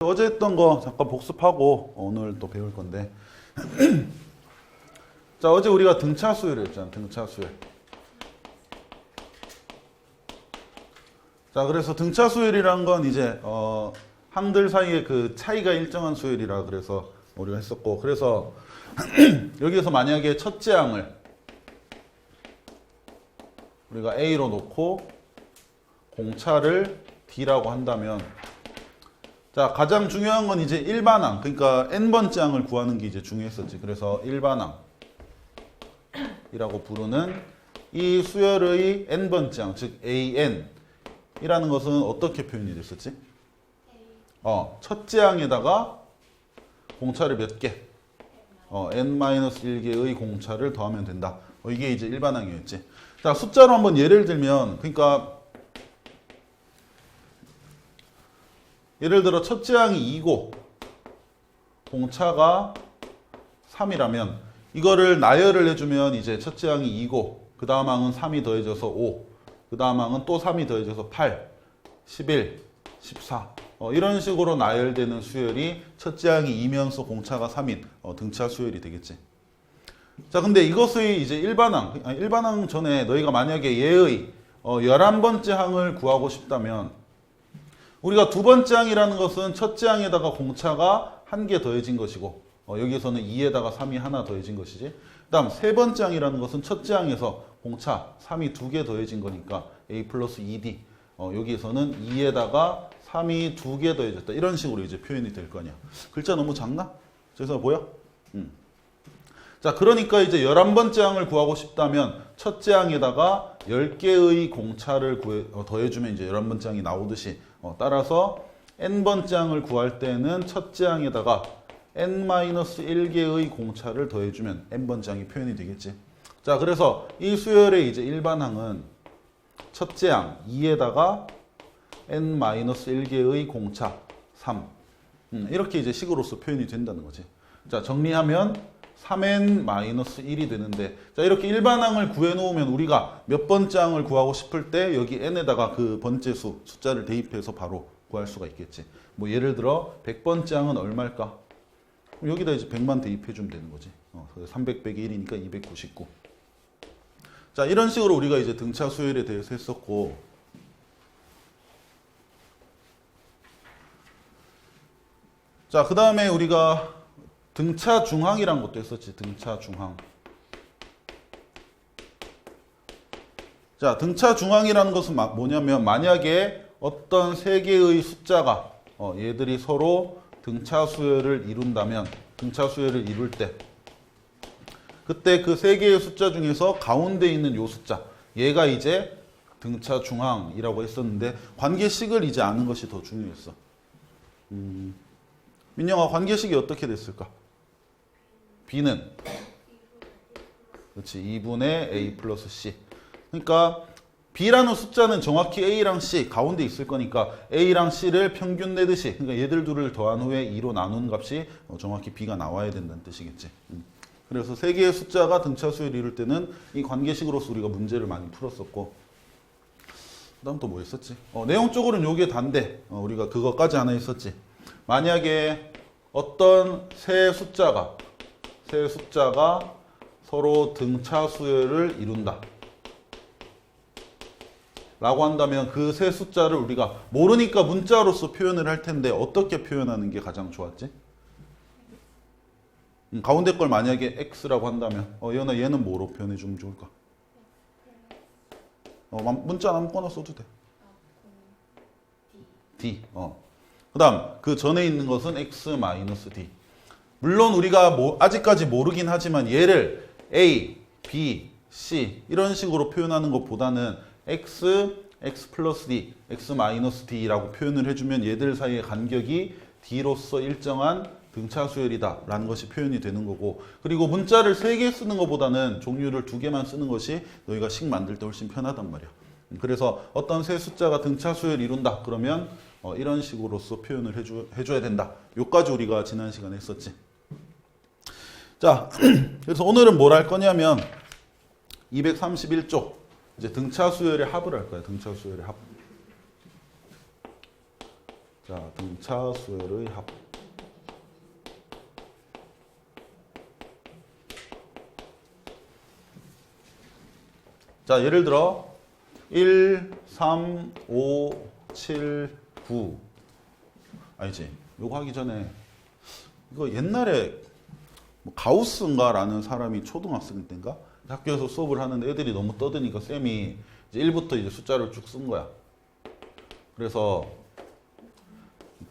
어제 했던 거 잠깐 복습하고 오늘 또 배울 건데 자, 어제 우리가 등차 수열 했잖아. 등차 수열. 자, 그래서 등차 수열이란 건 이제 항들 사이의 그 차이가 일정한 수열이라 그래서 우리가 했었고, 그래서 여기에서 만약에 첫째 항을 우리가 A로 놓고 공차를 D라고 한다면, 자, 가장 중요한 건 이제 일반항, 그러니까 n번째 항을 구하는 게 이제 중요했었지. 그래서 일반항이라고 부르는 이 수열의 n번째 항, 즉 an이라는 것은 어떻게 표현이 됐었지? 첫째 항에다가 공차를 몇 개? n-1개의 공차를 더하면 된다. 이게 이제 일반항이었지. 자, 숫자로 한번 예를 들면, 그러니까 예를 들어 첫째 항이 2고 공차가 3이라면 이거를 나열을 해주면 이제 첫째 항이 2고 그 다음 항은 3이 더해져서 5, 그 다음 항은 또 3이 더해져서 8, 11, 14 이런 식으로 나열되는 수열이 첫째 항이 2면서 공차가 3인 등차 수열이 되겠지. 자, 근데 이것의 이제 일반항 전에 너희가 만약에 얘의 11번째 항을 구하고 싶다면, 우리가 두 번째 항이라는 것은 첫째 항에다가 공차가 1개 더해진 것이고, 여기에서는 2에다가 3이 하나 더해진 것이지. 그 다음 세 번째 항이라는 것은 첫째 항에서 공차 3이 2개 더해진 거니까 A 플러스 2D. 여기에서는 2에다가 3이 2개 더해졌다. 이런 식으로 이제 표현이 될 거냐. 글자 너무 작나? 그래서 보여? 자, 그러니까 이제 11번째 항을 구하고 싶다면 첫째 항에다가 10개의 공차를 더해주면 이제 11번째 항이 나오듯이, 따라서 n번째 항을 구할 때는 첫째 항에다가 n-1개의 공차를 더해주면 n번째 항이 표현이 되겠지. 자, 그래서 이 수열의 이제 일반항은 첫째 항 2에다가 n-1개의 공차 3 이렇게 이제 식으로서 표현이 된다는 거지. 자, 정리하면 3n-1이 되는데, 자, 이렇게 일반항을 구해놓으면 우리가 몇 번째 항을 구하고 싶을 때 여기 n에다가 그 번째 숫자를 대입해서 바로 구할 수가 있겠지. 뭐 예를 들어 100번째 항은 얼마일까? 여기다 이제 100만 대입해주면 되는 거지. 300 빼기 1이니까 299. 자, 이런 식으로 우리가 이제 등차 수열에 대해서 했었고, 자, 그 다음에 우리가 등차 중항이라는 것도 했었지. 등차 중항. 자, 등차 중항이라는 것은 뭐냐면, 만약에 어떤 세 개의 숫자가 얘들이 서로 등차 수열을 이룬다면, 등차 수열을 이룰 때 그때 그 세 개의 숫자 중에서 가운데 있는 요 숫자, 얘가 이제 등차 중항이라고 했었는데, 관계식을 이제 아는 것이 더 중요했어. 민영아, 관계식이 어떻게 됐을까? B는 그렇지, 2분의 A 플러스 C. 그러니까 B라는 숫자는 정확히 A랑 C 가운데 있을 거니까 A랑 C를 평균 내듯이, 그러니까 얘들 둘을 더한 후에 2로 나눈 값이 정확히 B가 나와야 된다는 뜻이겠지. 그래서 세 개의 숫자가 등차 수열을 이룰 때는 이 관계식으로서 우리가 문제를 많이 풀었었고, 그 다음 또 뭐 했었지? 내용적으로는 요게 단데 우리가 그거까지 하나 했었지. 만약에 어떤 세 숫자가 서로 등차 수열을 이룬다 라고 한다면 그 세 숫자를 우리가 모르니까 문자로서 표현을 할 텐데 어떻게 표현하는 게 가장 좋았지? 가운데 걸 만약에 x라고 한다면 예은아, 얘는 뭐로 표현해 주면 좋을까? 문자 아무거나 써도 돼. D. 그 다음 그 전에 있는 것은 x-d. 물론 우리가 아직까지 모르긴 하지만 얘를 A, B, C 이런 식으로 표현하는 것보다는 x 플러스 d, x 마이너스 d라고 표현을 해주면 얘들 사이의 간격이 d로서 일정한 등차 수열이다 라는 것이 표현이 되는 거고, 그리고 문자를 3개 쓰는 것보다는 종류를 2개만 쓰는 것이 너희가 식 만들 때 훨씬 편하단 말이야. 그래서 어떤 세 숫자가 등차 수열을 이룬다 그러면 이런 식으로서 표현을 해줘야 된다. 요까지 우리가 지난 시간에 했었지. 자, 그래서 오늘은 뭘 할 거냐면 231쪽 이제 등차 수열의 합을 할 거야. 등차 수열의 합. 자, 등차 수열의 합. 자, 예를 들어 1, 3, 5, 7, 9. 아니지. 요거 하기 전에 이거 옛날에 뭐 가우스인가라는 사람이 초등학생 때인가 학교에서 수업을 하는데 애들이 너무 떠드니까 쌤이 이제 1부터 이제 숫자를 쭉 쓴 거야. 그래서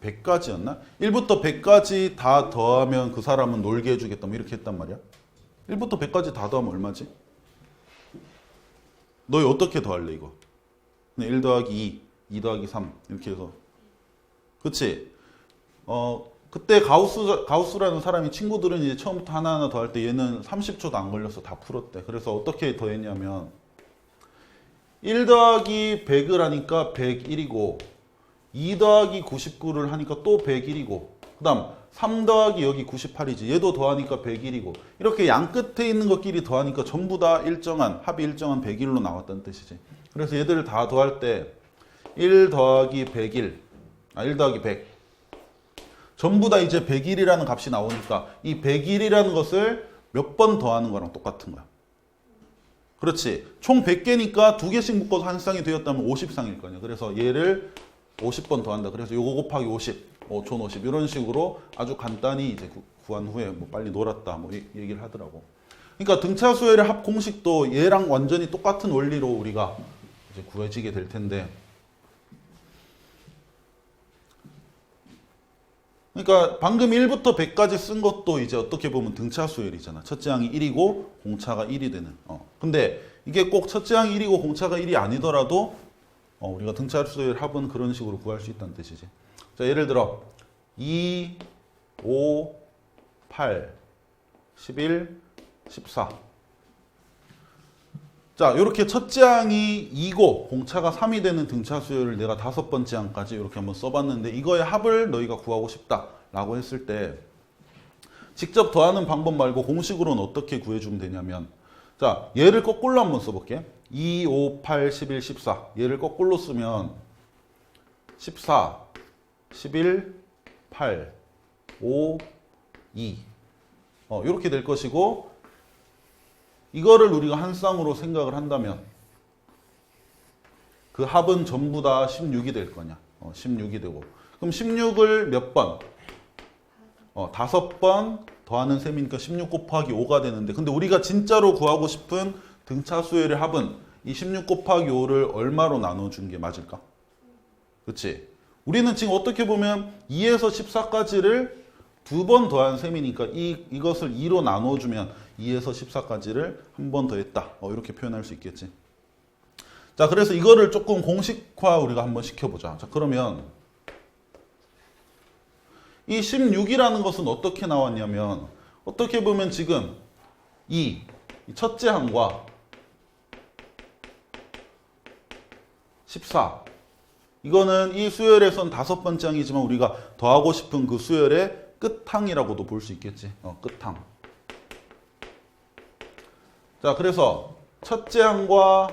100까지였나? 1부터 100까지 다 더하면 그 사람은 놀게 해주겠다 뭐 이렇게 했단 말이야. 1부터 100까지 다 더하면 얼마지? 너희 어떻게 더할래 이거? 1 더하기 2, 2 더하기 3 이렇게 해서 그치? 그때 가우스라는 사람이 친구들은 이제 처음부터 하나하나 더할 때 얘는 30초도 안 걸려서 다 풀었대. 그래서 어떻게 더했냐면 1 더하기 100을 하니까 101이고 2 더하기 99를 하니까 또 101이고 그 다음 3 더하기 여기 98이지 얘도 더하니까 101이고 이렇게 양 끝에 있는 것끼리 더하니까 전부 다 일정한 합이 일정한 101로 나왔다는 뜻이지. 그래서 얘들을 다 더할 때 1 더하기 101 1 더하기 100 전부 다 이제 101이라는 값이 나오니까 이 101이라는 것을 몇 번 더하는 거랑 똑같은 거야. 그렇지. 총 100개니까 2개씩 묶어서 한 쌍이 되었다면 50쌍일 거냐. 그래서 얘를 50번 더한다. 그래서 요거 곱하기 50, 5촌 50 이런 식으로 아주 간단히 이제 구한 후에 뭐 빨리 놀았다 뭐 얘기를 하더라고. 그러니까 등차 수열의 합 공식도 얘랑 완전히 똑같은 원리로 우리가 이제 구해지게 될 텐데. 그러니까 방금 1부터 100까지 쓴 것도 이제 어떻게 보면 등차 수열이잖아. 첫째 항이 1이고 공차가 1이 되는. 근데 이게 꼭 첫째 항이 1이고 공차가 1이 아니더라도 우리가 등차 수열 합은 그런 식으로 구할 수 있다는 뜻이지. 자, 예를 들어 2, 5, 8, 11, 14. 자, 이렇게 첫째 항이 2고 공차가 3이 되는 등차 수열을 내가 5번째 항까지 이렇게 한번 써봤는데 이거의 합을 너희가 구하고 싶다라고 했을 때 직접 더하는 방법 말고 공식으로는 어떻게 구해주면 되냐면 자, 얘를 거꾸로 한번 써볼게. 2, 5, 8, 11, 14. 얘를 거꾸로 쓰면 14, 11, 8, 5, 2. 이렇게 될 것이고 이거를 우리가 한 쌍으로 생각을 한다면 그 합은 전부 다 16이 될 거냐. 16이 되고. 그럼 16을 몇 번? 5번 더하는 셈이니까 16 곱하기 5가 되는데 근데 우리가 진짜로 구하고 싶은 등차 수열의 합은 이 16 곱하기 5를 얼마로 나눠준 게 맞을까? 그렇지? 우리는 지금 어떻게 보면 2에서 14까지를 2번 더한 셈이니까 이것을 2로 나눠주면 2에서 14까지를 한 번 더했다. 이렇게 표현할 수 있겠지. 자, 그래서 이거를 조금 공식화 우리가 한번 시켜보자. 자, 그러면 이 16이라는 것은 어떻게 나왔냐면 어떻게 보면 지금 이 첫째 항과 14 이거는 이 수열에선 5번째 항이지만 우리가 더하고 싶은 그 수열의 끝항이라고도 볼 수 있겠지. 끝항. 자, 그래서 첫째 항과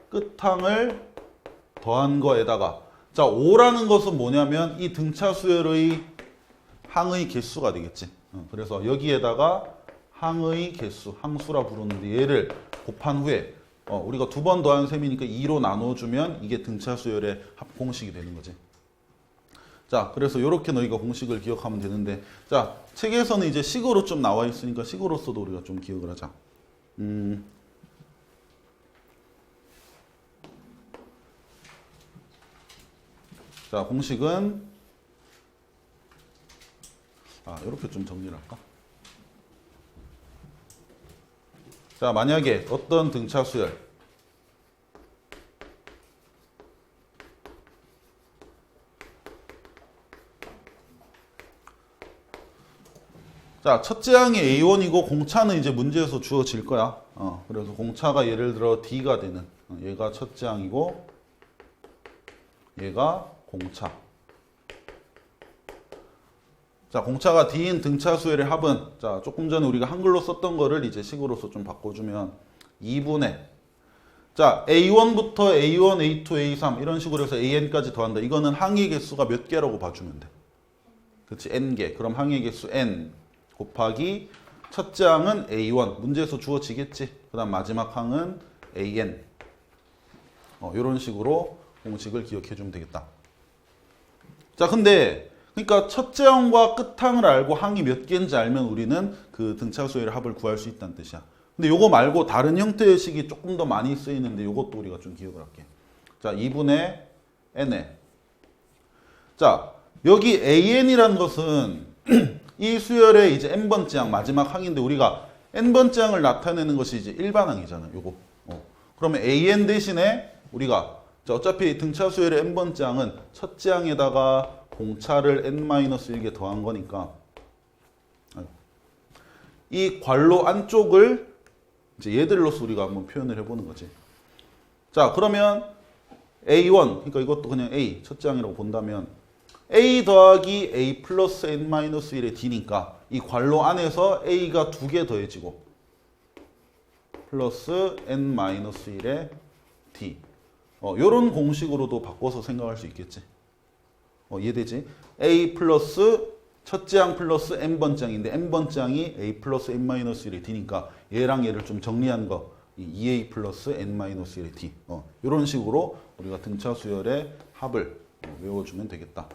끝항을 더한 거에다가 자, 5라는 것은 뭐냐면 이 등차 수열의 항의 개수가 되겠지. 그래서 여기에다가 항의 개수, 항수라 부르는데 얘를 곱한 후에 우리가 2번 더한 셈이니까 2로 나눠주면 이게 등차 수열의 합 공식이 되는 거지. 자, 그래서 이렇게 너희가 공식을 기억하면 되는데 자, 책에서는 이제 식으로 좀 나와 있으니까 식으로서도 우리가 좀 기억을 하자. 자, 공식은 이렇게 좀 정리를 할까? 자, 만약에 어떤 등차 수열 자, 첫째 항이 A1이고 공차는 이제 문제에서 주어질 거야. 그래서 공차가 예를 들어 D가 되는 얘가 첫째 항이고 얘가 공차. 자, 공차가 D인 등차 수열의 합은 자, 조금 전에 우리가 한글로 썼던 거를 이제 식으로서 좀 바꿔주면 2분의 자, A1부터 A1, A2, A3 이런 식으로 해서 AN까지 더한다. 이거는 항의 개수가 몇 개라고 봐주면 돼. 그렇지, N개. 그럼 항의 개수 N 곱하기 첫째 항은 A1. 문제에서 주어지겠지. 그 다음 마지막 항은 AN. 이런 식으로 공식을 기억해 주면 되겠다. 자, 근데 그러니까 첫째 항과 끝항을 알고 항이 몇 개인지 알면 우리는 그 등차수열의 합을 구할 수 있다는 뜻이야. 근데 요거 말고 다른 형태의 식이 조금 더 많이 쓰이는데 요것도 우리가 좀 기억을 할게. 자, 2분의 n에. 자, 여기 an이라는 것은 이 수열의 이제 n번째 항, 마지막 항인데 우리가 n번째 항을 나타내는 것이 이제 일반항이잖아. 요거. 그러면 an 대신에 우리가 자, 어차피 등차 수열의 n번째 항은 첫째 항에다가 공차를 n-1개 더한 거니까 이 괄호 안쪽을 이제 얘들로서 우리가 한번 표현을 해보는 거지. 자, 그러면 A1, 그러니까 이것도 그냥 A, 첫째 항이라고 본다면 A 더하기 A 플러스 n-1의 D니까 이 괄호 안에서 A가 2개 더해지고 플러스 n-1의 D. 요런 공식으로도 바꿔서 생각할 수 있겠지. 이해되지? A 플러스 첫째 항 플러스 n번째 항인데 n번째 항이 A 플러스 n-1의 D니까 얘랑 얘를 좀 정리한 거 이 2A 플러스 n-1의 D. 이런 식으로 우리가 등차 수열의 합을 외워주면 되겠다.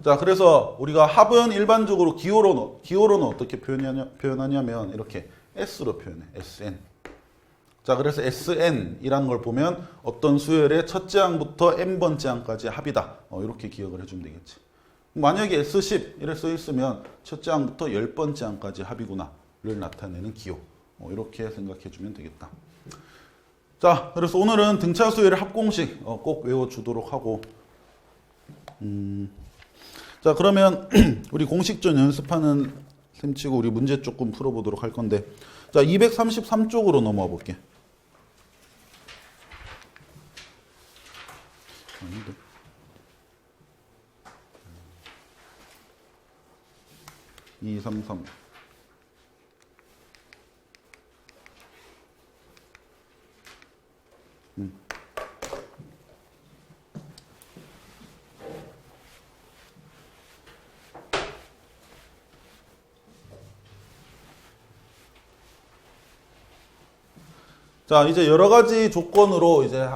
자, 그래서 우리가 합은 일반적으로 기호로는 어떻게 표현하냐면 이렇게 S로 표현해. SN. 자, 그래서 SN이라는 걸 보면 어떤 수열의 첫째 항부터 n번째 항까지 합이다. 이렇게 기억을 해주면 되겠지. 만약에 S10 이래 써 있으면 첫째 항부터 10번째 항까지 합이구나를 나타내는 기호. 이렇게 생각해 주면 되겠다. 자, 그래서 오늘은 등차 수열의 합공식 꼭 외워주도록 하고 자, 그러면 우리 공식전 연습하는 셈 치고 우리 문제 조금 풀어보도록 할 건데 자, 233쪽으로 넘어와 볼게. 233. 자, 이제 여러 가지 조건으로 이제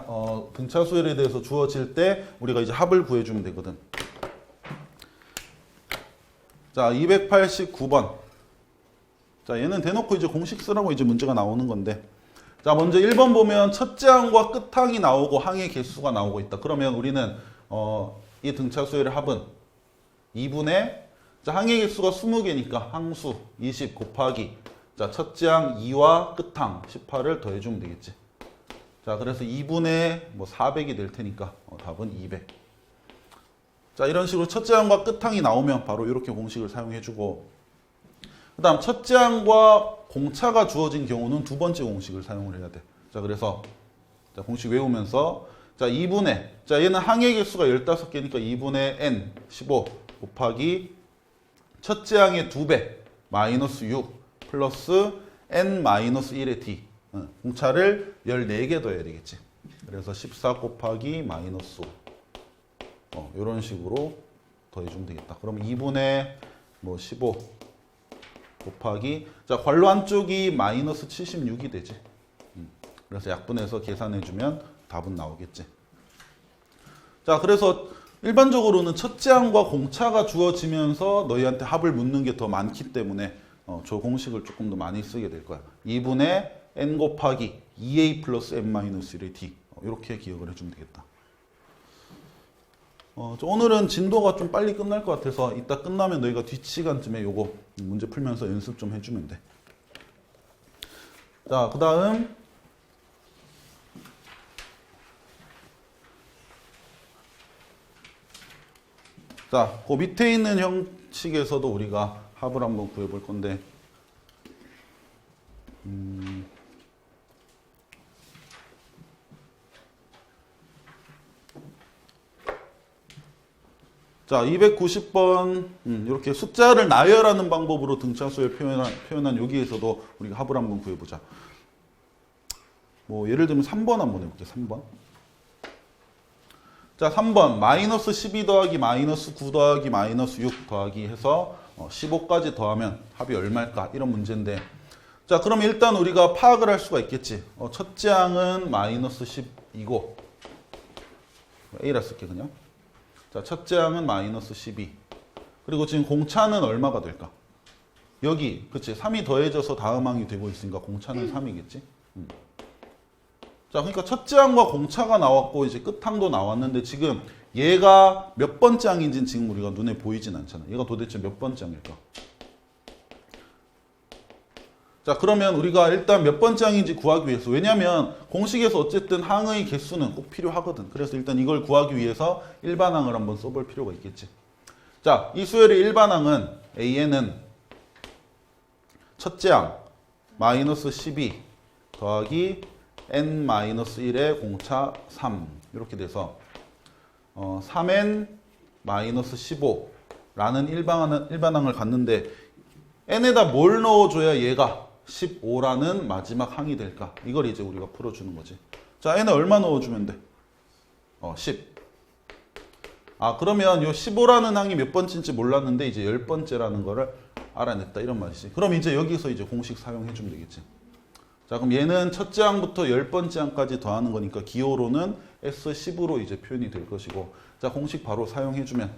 등차 수열에 대해서 주어질 때 우리가 이제 합을 구해주면 되거든. 자, 289번. 자, 얘는 대놓고 이제 공식 쓰라고 이제 문제가 나오는 건데. 자, 먼저 1번 보면 첫째 항과 끝항이 나오고 항의 개수가 나오고 있다. 그러면 우리는 이 등차 수열의 합은 2분의 자, 항의 개수가 20개니까 항수 20 곱하기 자, 첫째 항 2와 끝항 18을 더해주면 되겠지. 자, 그래서 2분의 400이 될 테니까 답은 200. 자, 이런 식으로 첫째 항과 끝항이 나오면 바로 이렇게 공식을 사용해주고 그 다음 첫째 항과 공차가 주어진 경우는 두 번째 공식을 사용을 해야 돼. 자, 그래서 자, 공식 외우면서 자, 2분의 자, 얘는 항의 개수가 15개니까 2분의 n 15 곱하기 첫째 항의 2배 마이너스 6 플러스 n-1의 d. 공차를 14개 더해야 되겠지. 그래서 14 곱하기 마이너스 5. 이런 식으로 더해주면 되겠다. 그럼 2분의 15 곱하기 자, 괄호 안쪽이 마이너스 76이 되지. 그래서 약분해서 계산해주면 답은 나오겠지. 자, 그래서 일반적으로는 첫째 항과 공차가 주어지면서 너희한테 합을 묻는 게 더 많기 때문에 저 공식을 조금 더 많이 쓰게 될 거야. 2분의 n 곱하기 2a 플러스 n-1의 d. 이렇게 기억을 해주면 되겠다. 오늘은 진도가 좀 빨리 끝날 것 같아서 이따 끝나면 너희가 뒷시간쯤에 요거 문제 풀면서 연습 좀 해주면 돼. 자, 그 다음 자, 그 밑에 있는 형식에서도 우리가 합을 한번 구해볼 건데 자, 290번 이렇게 숫자를 나열하는 방법으로 등차수열 표현한 여기에서도 우리가 합을 한번 구해보자. 뭐 예를 들면 3번 한번 해볼게요. 3번. 자, 3번 마이너스 12 더하기 마이너스 9 더하기 마이너스 6 더하기 해서 15까지 더하면 합이 얼마일까? 이런 문제인데, 자, 그럼 일단 우리가 파악을 할 수가 있겠지. 첫째 항은 마이너스 12고 A라 쓸게 그냥. 자, 첫째 항은 마이너스 12. 그리고 지금 공차는 얼마가 될까? 여기, 그치? 3이 더해져서 다음 항이 되고 있으니까 공차는 3이겠지? 자, 그러니까 첫째 항과 공차가 나왔고 이제 끝항도 나왔는데 지금 얘가 몇 번째 항인지는 지금 우리가 눈에 보이진 않잖아. 얘가 도대체 몇 번째 항일까? 자, 그러면 우리가 일단 몇 번째 항인지 구하기 위해서, 왜냐면 공식에서 어쨌든 항의 개수는 꼭 필요하거든. 그래서 일단 이걸 구하기 위해서 일반항을 한번 써볼 필요가 있겠지. 자, 이 수열의 일반항은 AN은 첫째 항 마이너스 12 더하기 n-1의 공차 3 이렇게 돼서 3n-15라는 일반항을 갖는데 n에다 뭘 넣어줘야 얘가 15라는 마지막 항이 될까? 이걸 이제 우리가 풀어주는 거지. 자, n에 얼마 넣어주면 돼? 10. 아, 그러면 이 15라는 항이 몇 번째인지 몰랐는데 이제 10번째라는 거를 알아냈다 이런 말이지. 그럼 이제 여기서 이제 공식 사용해주면 되겠지. 자, 그럼 얘는 첫째 항부터 10번째 항까지 더하는 거니까 기호로는 S10으로 이제 표현이 될 것이고, 자, 공식 바로 사용해주면,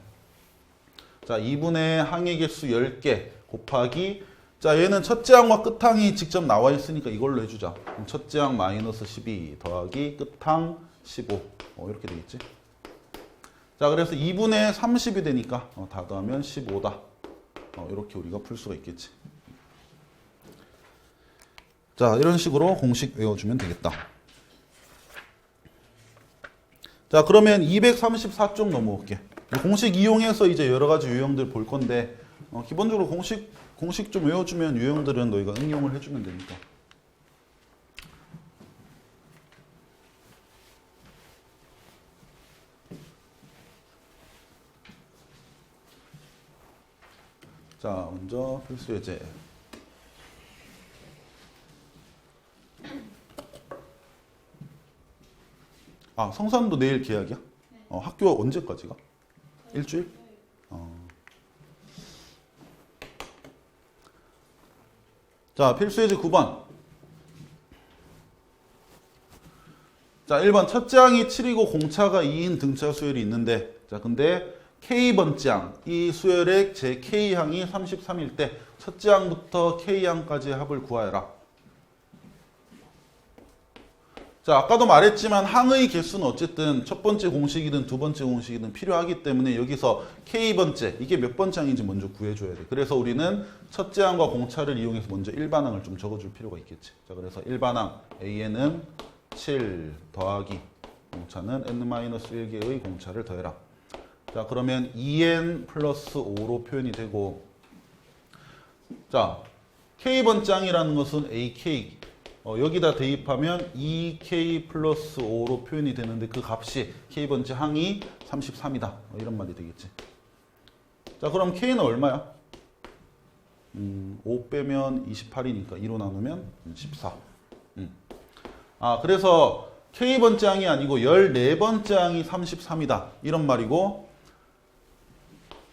자, 2분의 항의 개수 10개 곱하기, 자, 얘는 첫째 항과 끝항이 직접 나와 있으니까 이걸로 해주자. 그럼 첫째 항 마이너스 12 더하기 끝항 15 이렇게 되겠지. 자, 그래서 2분의 30이 되니까 다 더하면 15다. 이렇게 우리가 풀 수가 있겠지. 자, 이런 식으로 공식 외워주면 되겠다. 자, 그러면 234쪽 넘어올게. 공식 이용해서 이제 여러 가지 유형들 볼 건데, 기본적으로 공식 좀 외워주면 유형들은 너희가 응용을 해주면 되니까. 자, 먼저 필수 예제. 아, 성산도 내일 계약이야? 네. 학교 언제까지가? 일주일? 자, 필수 예제 9번. 자, 1번 첫째 항이 7이고 공차가 2인 등차 수열이 있는데, 자, 근데 K번째 항, 이 수열의 제 K항이 33일 때 첫째 항부터 K항까지의 합을 구하여라. 자, 아까도 말했지만 항의 개수는 어쨌든 첫 번째 공식이든 두 번째 공식이든 필요하기 때문에 여기서 K번째, 이게 몇 번째 항인지 먼저 구해줘야 돼. 그래서 우리는 첫째 항과 공차를 이용해서 먼저 일반항을 좀 적어줄 필요가 있겠지. 자, 그래서 일반항 AN은 7 더하기 공차는 n-1개의 공차를 더해라. 자, 그러면 2n 플러스 5로 표현이 되고, 자, K번째 항이라는 것은 AK, 여기다 대입하면 2k 플러스 5로 표현이 되는데 그 값이 K번째 항이 33이다. 이런 말이 되겠지. 자, 그럼 K는 얼마야? 5 빼면 28이니까 2로 나누면 14. 아, 그래서 K번째 항이 아니고 14번째 항이 33이다. 이런 말이고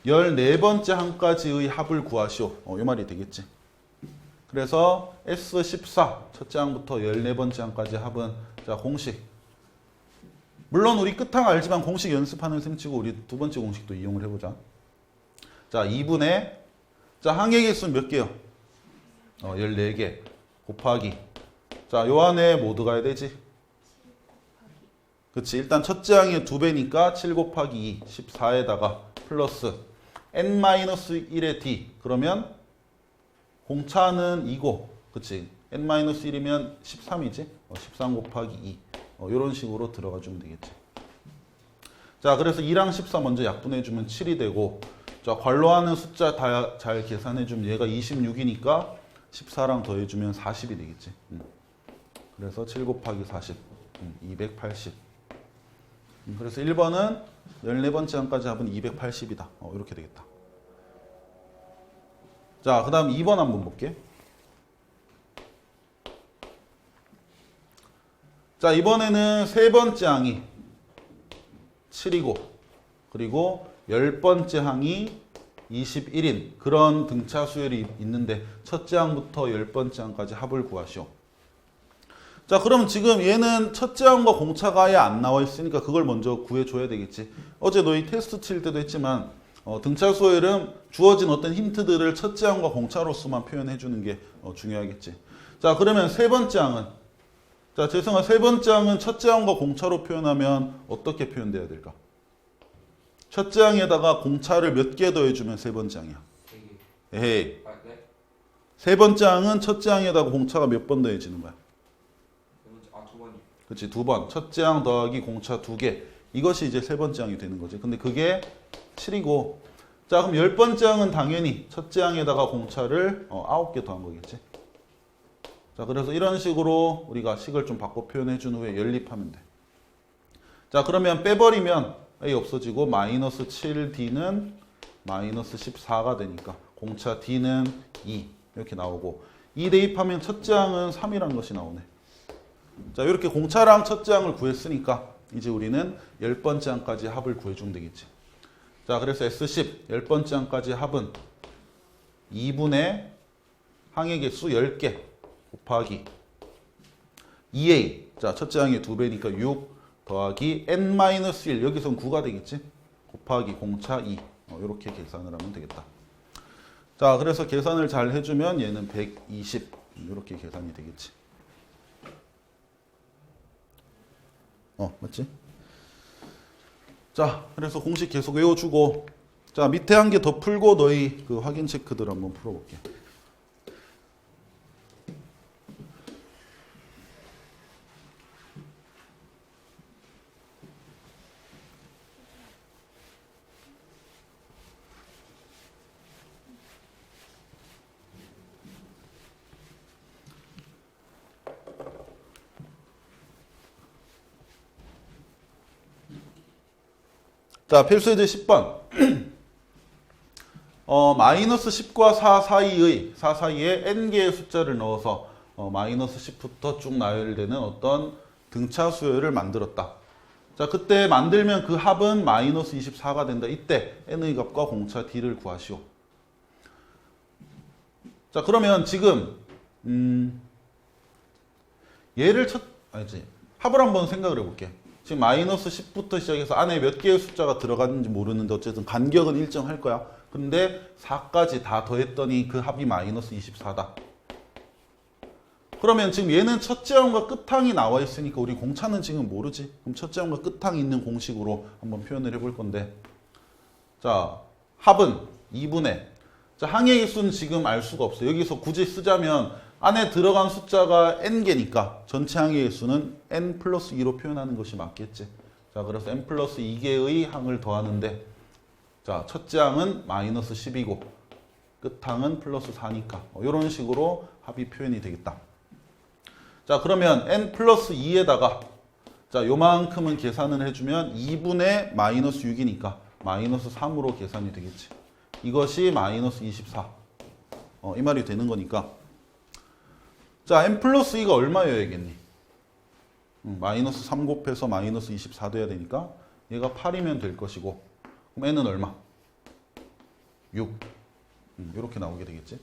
14번째 항까지의 합을 구하시오. 이 말이 되겠지. 그래서 S14 첫째 항부터 14번째 항까지 합은, 자, 공식. 물론 우리 끝항 알지만 공식 연습하는 셈 치고 우리 두 번째 공식도 이용을 해보자. 자, 2분의, 자, 항의 개수는 몇 개요? 14개 곱하기. 자, 요 안에 뭐 들어가야 되지? 그치. 일단 첫째 항이 2배니까 7 곱하기 2, 14에다가 플러스 n-1의 d. 그러면 공차는 2고, 그치. n-1이면 13이지. 13 곱하기 2. 이런 식으로 들어가 주면 되겠지. 자, 그래서 2랑 14 먼저 약분해주면 7이 되고, 자, 괄호하는 숫자 다 잘 계산해주면 얘가 26이니까 14랑 더해주면 40이 되겠지. 그래서 7 곱하기 40, 280. 그래서 1번은 14번째 항까지 합은 280이다. 이렇게 되겠다. 자, 그 다음 2번 한번 볼게. 자, 이번에는 세 번째 항이 7이고, 그리고 10번째 항이 21인 그런 등차 수열이 있는데 첫째 항부터 10번째 항까지 합을 구하시오. 자, 그럼 지금 얘는 첫째 항과 공차가 아예 안 나와 있으니까 그걸 먼저 구해줘야 되겠지. 어제 너희 테스트 칠 때도 했지만 등차 수열은 주어진 어떤 힌트들을 첫째 항과 공차로서만 표현해 주는 게 중요하겠지. 자, 그러면 세 번째 항은, 자, 재성아, 세 번째 항은 첫째 항과 공차로 표현하면 어떻게 표현돼야 될까? 첫째 항에다가 공차를 몇 개 더해주면 세 번째 항이야? 에헤이. 네? 세 번째 항은 첫째 항에다가 공차가 몇 번 더해지는 거야? 두 번이요. 그렇지, 두 번. 첫째 항 더하기 공차 두 개. 이것이 이제 세 번째 항이 되는 거지. 근데 그게 7이고, 자, 그럼 10번째 항은 당연히 첫째 항에다가 공차를 9개 더한 거겠지. 자, 그래서 이런 식으로 우리가 식을 좀 바꿔 표현해 준 후에 연립하면 돼. 자, 그러면 빼버리면 A 없어지고 마이너스 7D는 마이너스 14가 되니까 공차 D는 2 이렇게 나오고, 2 대입하면 첫째 항은 3이라는 것이 나오네. 자, 이렇게 공차랑 첫째 항을 구했으니까 이제 우리는 10번째 항까지 합을 구해주면 되겠지. 자, 그래서 S10 10번째 항까지 합은 2분의 항의 개수 10개 곱하기 2A. 자, 첫째 항의 2배니까 6 더하기 n-1 여기선 9가 되겠지. 곱하기 공차 2 이렇게 계산을 하면 되겠다. 자, 그래서 계산을 잘 해주면 얘는 120 이렇게 계산이 되겠지. 맞지? 자, 그래서 공식 계속 외워주고, 자, 밑에 한 개 더 풀고 너희 그 확인 체크들 한번 풀어볼게. 자, 필수예제 10번. 마이너스 10과 4 사이에 n개의 숫자를 넣어서 마이너스 10부터 쭉 나열되는 어떤 등차 수열을 만들었다. 자, 그때 만들면 그 합은 마이너스 24가 된다. 이때 n의 값과 공차 d를 구하시오. 자, 그러면 지금 얘를 합을 한번 생각을 해볼게. 지금 마이너스 10부터 시작해서 안에 몇 개의 숫자가 들어갔는지 모르는데 어쨌든 간격은 일정할 거야. 근데 4까지 다 더했더니 그 합이 마이너스 24다. 그러면 지금 얘는 첫째 항과 끝항이 나와 있으니까 우리 공차는 지금 모르지. 그럼 첫째 항과 끝항이 있는 공식으로 한번 표현을 해볼 건데, 자, 합은 2분의, 자, 항의 개수는 지금 알 수가 없어. 여기서 굳이 쓰자면 안에 들어간 숫자가 n개니까 전체 항의 개수는 n 플러스 2로 표현하는 것이 맞겠지. 자, 그래서 n 플러스 2개의 항을 더하는데, 자, 첫째 항은 마이너스 10이고 끝항은 플러스 4니까 이런 식으로 합이 표현이 되겠다. 자, 그러면 n 플러스 2에다가 자, 요만큼은 계산을 해주면 2분의 마이너스 6이니까 마이너스 3으로 계산이 되겠지. 이것이 마이너스 24. 이 말이 되는 거니까. 자, n 플러스 2가 얼마여야겠니? 마이너스 3 곱해서 마이너스 24 돼야 되니까 얘가 8이면 될 것이고, 그럼 n은 얼마? 6. 이렇게 나오게 되겠지.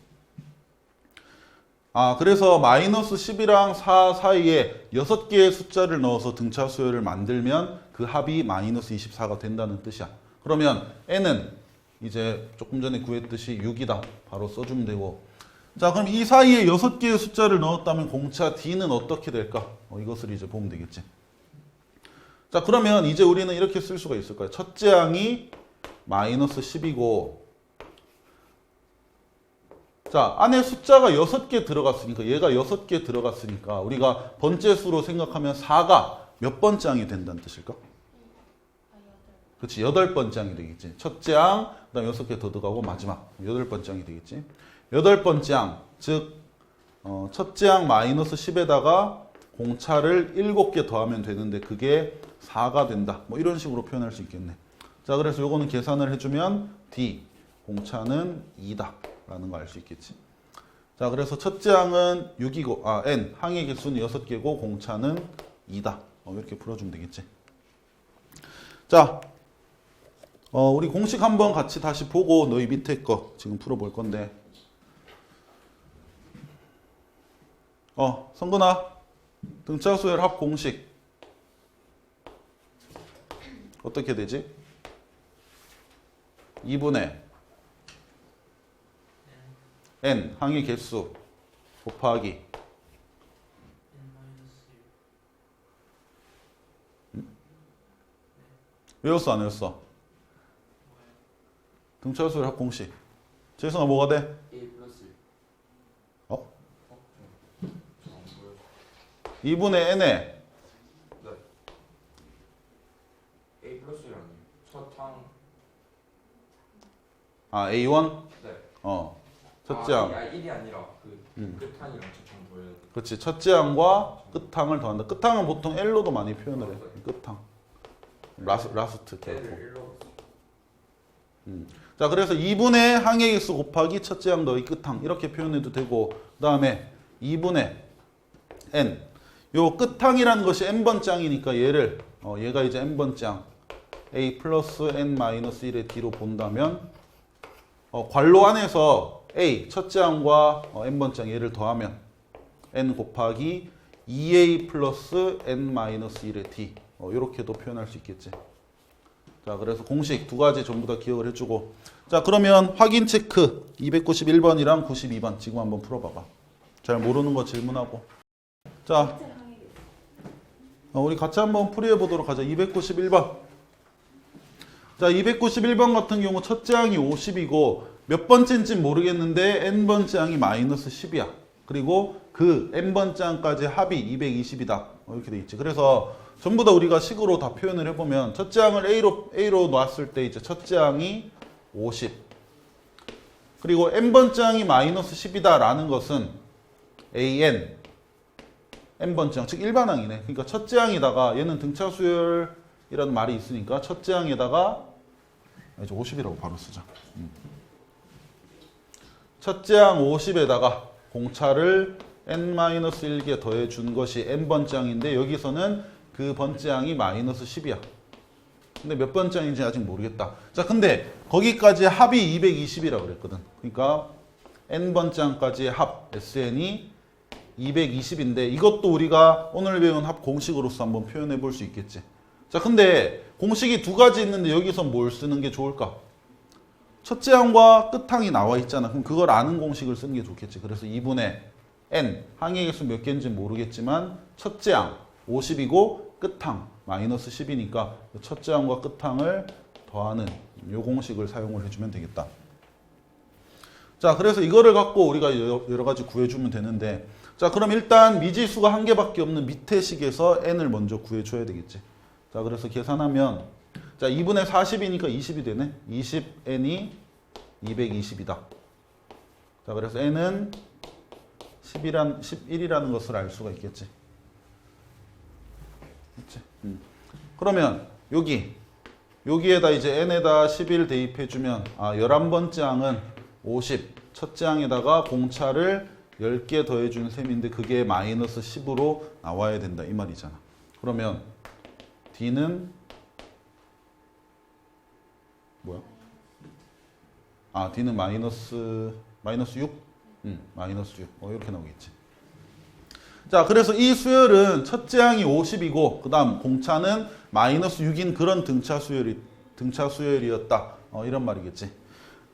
아, 그래서 마이너스 10이랑 4 사이에 6개의 숫자를 넣어서 등차 수열을 만들면 그 합이 마이너스 24가 된다는 뜻이야. 그러면 n은 이제 조금 전에 구했듯이 6이다. 바로 써주면 되고. 자, 그럼 이 사이에 6개의 숫자를 넣었다면 공차 d는 어떻게 될까? 이것을 이제 보면 되겠지. 자, 그러면 이제 우리는 이렇게 쓸 수가 있을 거야. 첫째 항이 마이너스 10이고, 자, 안에 숫자가 6개 들어갔으니까, 얘가 6개 들어갔으니까 우리가 번째수로 생각하면 4가 몇 번째 항이 된다는 뜻일까? 그렇지, 8번째 항이 되겠지. 첫째 항, 그 다음 6개 더 들어가고 마지막 8번째 항이 되겠지. 8번째 항, 즉 첫째 항 마이너스 10에다가 공차를 7개 더하면 되는데 그게 4가 된다. 뭐 이런 식으로 표현할 수 있겠네. 자, 그래서 요거는 계산을 해주면 D, 공차는 2다 라는 거 알 수 있겠지. 자, 그래서 첫째 항은 6이고, N, 항의 개수는 6개고 공차는 2다. 이렇게 풀어주면 되겠지. 자, 우리 공식 한번 같이 다시 보고 너희 밑에 거 지금 풀어볼 건데. 성근아, 등차 수열 합 공식 어떻게 되지? 2분의 n 항의 개수 곱하기 외웠어 안 외웠어? 등차 수열 합 공식. 재성아 뭐가 돼? A 플러스 어? 저안 보여. 2분의 n에 네. A 플러스라니. 첫항. A1? 네. 첫째 항. 1이 아니라 그 끝항이랑 첫항 보여야 돼. 그렇지. 첫째 항과 끝항을 더한다. 끝항은 보통 L로도 많이 표현을 해. 끝항. 라스트 결코. L을 1로 봤어. 자, 그래서 2분의 항의 개수 곱하기 첫째 항 더하기 끝항 이렇게 표현해도 되고, 그 다음에 2분의 n. 요 끝항이라는 것이 n번째 항이니까 얘를 얘가 이제 n번째 항 a 플러스 n 마이너스 1의 d로 본다면 괄호 안에서 a 첫째 항과 n번째 항 얘를 더하면 n 곱하기 2a 플러스 n 마이너스 1의 d 이렇게도 표현할 수 있겠지. 자, 그래서 공식 두 가지 전부 다 기억을 해주고, 자, 그러면 확인 체크 291번이랑 92번 지금 한번 풀어봐봐. 잘 모르는 거 질문하고. 자, 우리 같이 한번 풀이해 보도록 하자. 291번. 자, 291번 같은 경우 첫째 항이 50이고 몇 번째인지 모르겠는데 n번째 항이 마이너스 10이야. 그리고 그 n번째 항까지 합이 220이다. 이렇게 돼 있지. 그래서 전부 다 우리가 식으로 다 표현을 해보면 첫째 항을 A로 놨을 때 이제 첫째 항이 50. 그리고 n번째 항이 마이너스 10이다 라는 것은 n번째 항, 즉 일반항이네. 그러니까 첫째 항에다가 얘는 등차 수열이라는 말이 있으니까 첫째 항에다가 이제 50이라고 바로 쓰자. 첫째 항 50에다가 공차를 n-1개 더해 준 것이 n번째 항인데 여기서는 그 번째 항이 마이너스 10이야. 근데 몇 번째 항인지 아직 모르겠다. 자, 근데 거기까지 합이 220이라고 그랬거든. 그러니까 n번째 항까지의 합 sn이 220인데 이것도 우리가 오늘 배운 합 공식으로서 한번 표현해 볼 수 있겠지. 자, 근데 공식이 두 가지 있는데 여기서 뭘 쓰는 게 좋을까? 첫째 항과 끝항이 나와 있잖아. 그럼 그걸 아는 공식을 쓰는 게 좋겠지. 그래서 2분의 n, 항의 개수 몇 개인지 모르겠지만 첫째 항 50이고 끝항 마이너스 10이니까 첫째 항과 끝항을 더하는 이 공식을 사용을 해주면 되겠다. 자, 그래서 이거를 갖고 우리가 여러 가지 구해주면 되는데, 자, 그럼 일단 미지수가 한 개밖에 없는 밑에 식에서 n을 먼저 구해줘야 되겠지. 자, 그래서 계산하면, 자, 2분의 40이니까 20이 되네. 20n이 220이다. 자, 그래서 n은 11이라는 것을 알 수가 있겠지. 그치? 그러면 여기에다 이제 n에다 11 대입해주면 11번째 항은 50, 첫째 항에다가 공차를 10개 더해준 셈인데 그게 마이너스 10으로 나와야 된다 이 말이잖아. 그러면 D는 뭐야? D는 마이너스 6? 마이너스 6. 이렇게 나오겠지. 자, 그래서 이 수열은 첫째 항이 50이고 그 다음 공차는 마이너스 6인 그런 등차 수열이었다. 이런 말이겠지.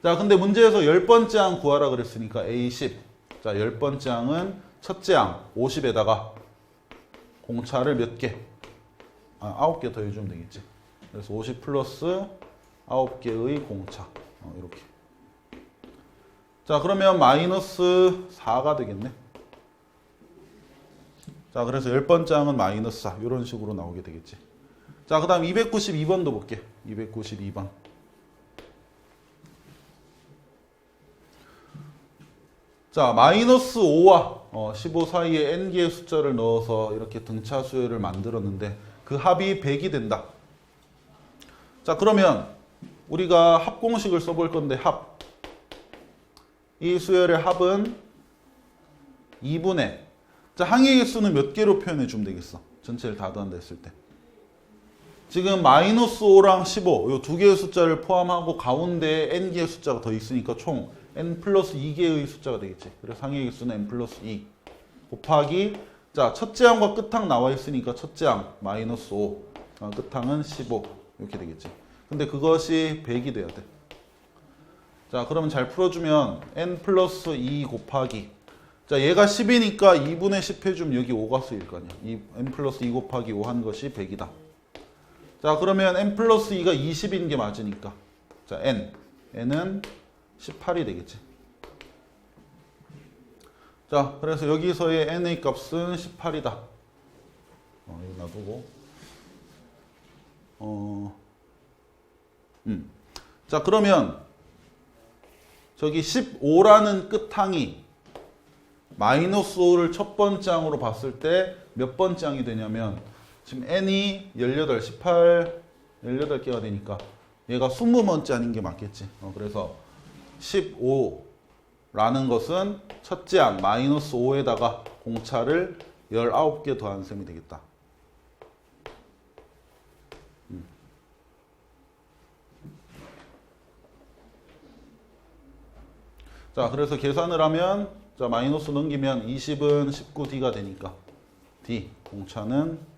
자, 근데 문제에서 10번째 항 구하라 그랬으니까 A10. 자, 10번째 항은 첫째 항 50에다가 공차를 몇 개? 9개 더해주면 되겠지. 그래서 50 플러스 9개의 공차. 이렇게. 자, 그러면 마이너스 4가 되겠네. 자, 그래서 10번째 항은 마이너스 4. 이런 식으로 나오게 되겠지. 자, 그 다음 292번도 볼게. 292번. 자, 마이너스 5와 15 사이에 n개의 숫자를 넣어서 이렇게 등차 수열을 만들었는데 그 합이 100이 된다. 자, 그러면 우리가 합공식을 써볼 건데 합. 이 수열의 합은 2분의 자, 항의 개수는 몇 개로 표현해 주면 되겠어? 전체를 다 더한다 했을 때. 지금 마이너스 5랑 15 요 두 개의 숫자를 포함하고 가운데에 n 개의 숫자가 더 있으니까 총 n 플러스 2개의 숫자가 되겠지. 그래서 상의 개수는 n 플러스 2 곱하기 자 첫째 항과 끝항 나와 있으니까 첫째 항 마이너스 5 끝항은 15 이렇게 되겠지. 근데 그것이 100이 돼야 돼. 자 그러면 잘 풀어주면 n 플러스 2 곱하기 자 얘가 10이니까 2분의 10 해주면 여기 5가 쓰일 거 아니야. n 플러스 2 곱하기 5 한 것이 100이다. 자 그러면 n 플러스 2가 20인 게 맞으니까 자 n은 18이 되겠지. 자 그래서 여기서의 n의 값은 18이다. 이거 놔두고 자 그러면 저기 15라는 끝항이 마이너스 5를 첫 번째 항으로 봤을 때 몇 번째 항이 되냐면 지금 n이 18, 18, 18개가 되니까 얘가 20번째 아닌 게 맞겠지. 그래서 15라는 것은 첫째 항 마이너스 5에다가 공차를 19개 더한 셈이 되겠다. 자 그래서 계산을 하면 자 마이너스 넘기면 20은 19D가 되니까 D 공차는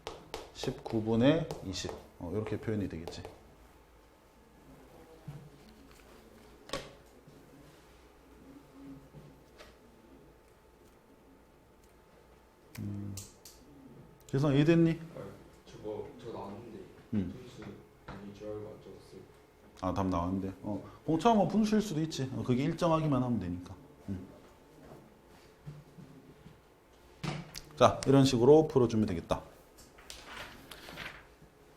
19분의 20 이렇게 표현이 되겠지. 계산 이해됐니? 저 나왔는데 분수 아니 줄 알고 안 적었어요. 아 답 나왔는데 공차 뭐 분수일 수도 있지. 그게 일정하기만 하면 되니까. 자 이런 식으로 풀어주면 되겠다.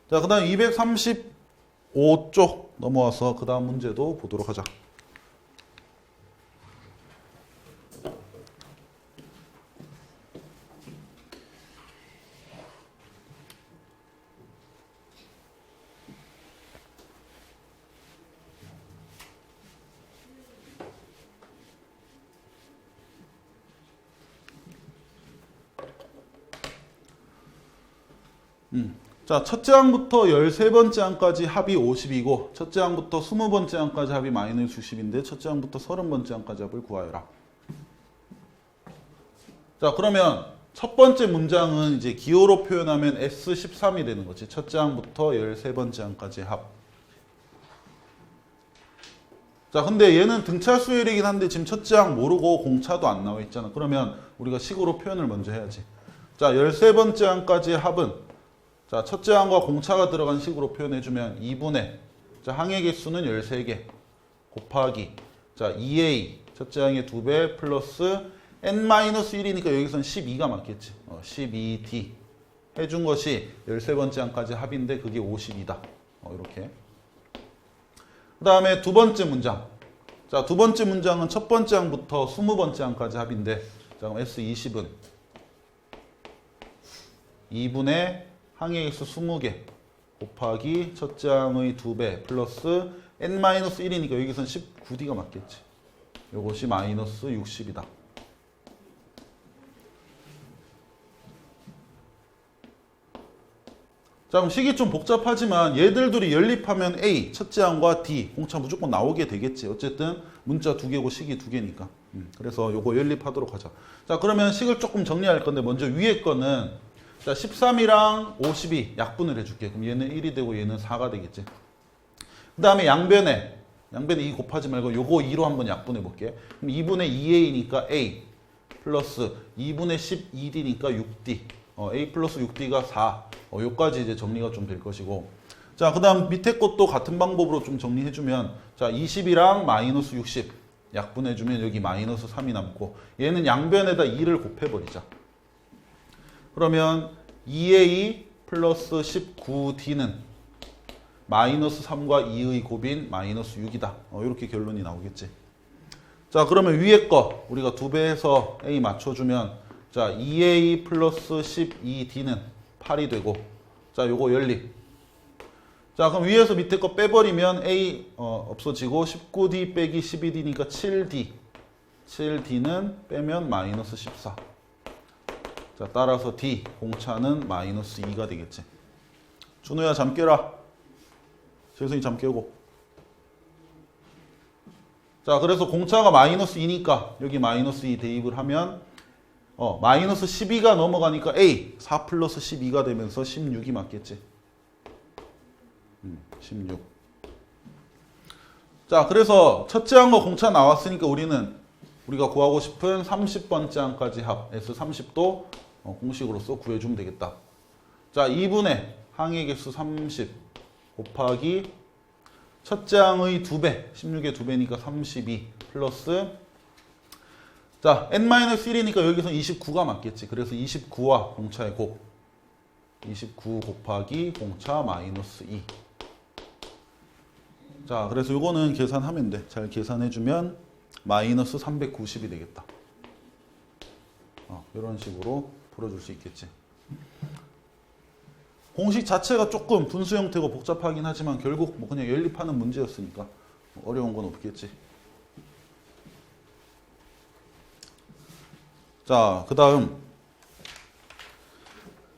자 그 다음 235쪽 넘어와서 그 다음 문제도 보도록 하자. 자, 첫째 항부터 13번째 항까지 합이 50이고 첫째 항부터 20번째 항까지 합이 마이너스 60인데 첫째 항부터 30번째 항까지 합을 구하여라. 자, 그러면 첫 번째 문장은 이제 기호로 표현하면 S13이 되는 거지. 첫째 항부터 13번째 항까지 합. 자, 근데 얘는 등차 수열이긴 한데 지금 첫째 항 모르고 공차도 안 나와 있잖아. 그러면 우리가 식으로 표현을 먼저 해야지. 자, 13번째 항까지의 합은 자, 첫째 항과 공차가 들어간 식으로 표현해주면 2분의 자, 항의 개수는 13개 곱하기 자, 2a 첫째 항의 2배 플러스 n-1이니까 여기선 12가 맞겠지. 12d 해준 것이 13번째 항까지 합인데 그게 50이다. 이렇게. 그 다음에 두 번째 문장. 자, 두 번째 문장은 첫 번째 항부터 20번째 항까지 합인데 자, 그럼 S20은 2분의 항의 개수 20개 곱하기 첫째 항의 2배 플러스 n-1이니까 여기선 19d가 맞겠지. 이것이 마이너스 60이다. 자, 그럼 식이 좀 복잡하지만 얘들 둘이 연립하면 A, 첫째 항과 D, 공차 무조건 나오게 되겠지. 어쨌든 문자 두 개고 식이 두 개니까. 그래서 요거 연립하도록 하자. 자, 그러면 식을 조금 정리할 건데 먼저 위에 거는 자, 13이랑 52 약분을 해줄게. 그럼 얘는 1이 되고 얘는 4가 되겠지. 그 다음에 양변에 2 곱하지 말고 요거 2로 한번 약분해 볼게. 그럼 2분의 2a니까 a 플러스 2분의 12d니까 6d. a 플러스 6d가 4. 요까지 이제 정리가 좀 될 것이고. 자, 그 다음 밑에 것도 같은 방법으로 좀 정리해주면 자, 20이랑 마이너스 60 약분해주면 여기 마이너스 3이 남고 얘는 양변에다 2를 곱해버리자. 그러면 2a 플러스 19d는 마이너스 3과 2의 곱인 마이너스 6이다. 이렇게 결론이 나오겠지. 자, 그러면 위에 거 우리가 2배 해서 a 맞춰주면 자, 2a 플러스 12d는 8이 되고 자, 요거 연립. 자, 그럼 위에서 밑에 거 빼버리면 a 없어지고 19d 빼기 12d니까 7d. 7d는 빼면 마이너스 14. 자, 자, 따라서 D 공차는 마이너스 2가 되겠지. 준호야 잠 깨라. 재성이 잠 깨고. 자, 그래서 공차가 마이너스 2니까 여기 마이너스 2 대입을 하면 마이너스 12가 넘어가니까 A 4 플러스 12가 되면서 16이 맞겠지. 16. 자, 그래서 첫째 항과 공차 나왔으니까 우리가 구하고 싶은 30번째 항까지 합 S30도 공식으로서 구해주면 되겠다. 자, 2분의 항의 개수 30 곱하기 첫째 항의 2배, 16의 2배니까 32 플러스 자, n-1이니까 여기서 29가 맞겠지. 그래서 29와 공차의 곱 29 곱하기 공차 마이너스 2. 자, 그래서 요거는 계산하면 돼. 잘 계산해주면 마이너스 390이 되겠다. 이런 식으로 풀어줄 수 있겠지. 공식 자체가 조금 분수 형태고 복잡하긴 하지만 결국 뭐 그냥 연립하는 문제였으니까 어려운 건 없겠지. 자, 그 다음